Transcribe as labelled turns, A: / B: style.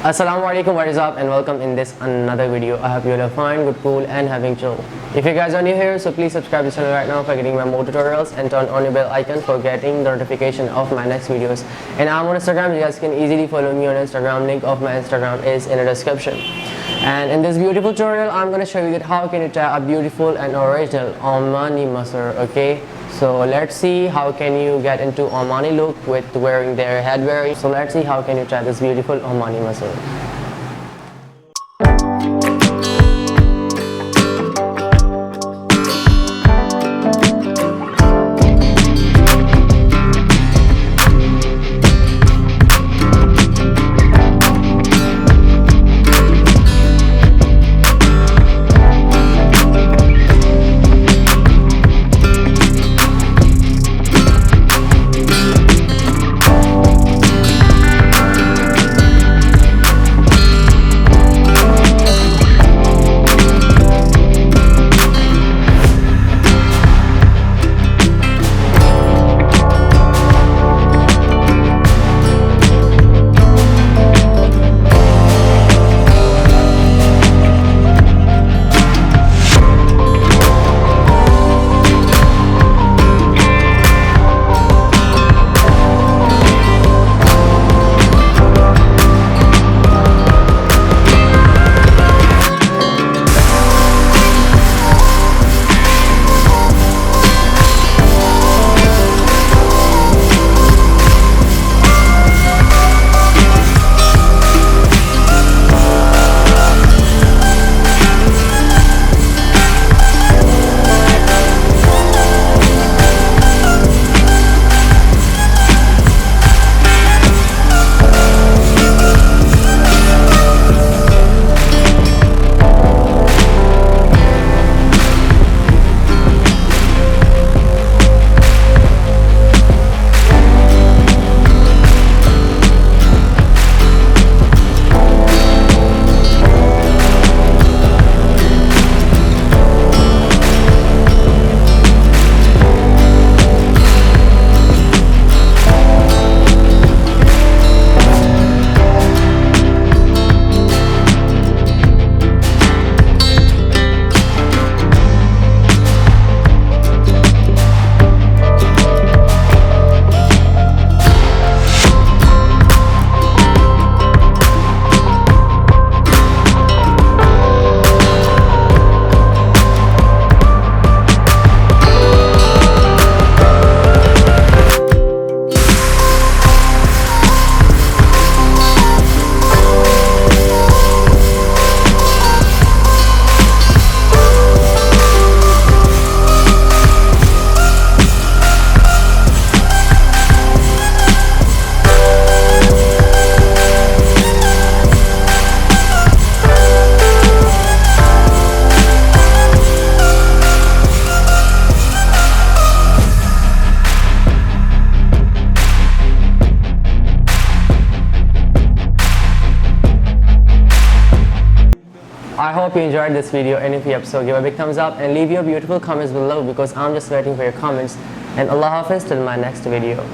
A: Assalamu alaikum, what is up, and welcome in this another video. I hope you all are fine, good, cool, and having chill. If you guys are new here, so please subscribe to the channel right now for getting my more tutorials and turn on your bell icon for getting the notification of my next videos. And I'm on Instagram, you guys can easily follow me on Instagram. Link of my Instagram is in the description. And in this beautiful tutorial, I'm going to show you that how can you tie a beautiful and original Omani masur, okay? So let's see how can you get into Omani look with wearing their headwear. So let's see how can you try this beautiful Omani masur. I hope you enjoyed this video, and if you have, so give a big thumbs up and leave your beautiful comments below because I'm just waiting for your comments. And Allah Hafiz till my next video.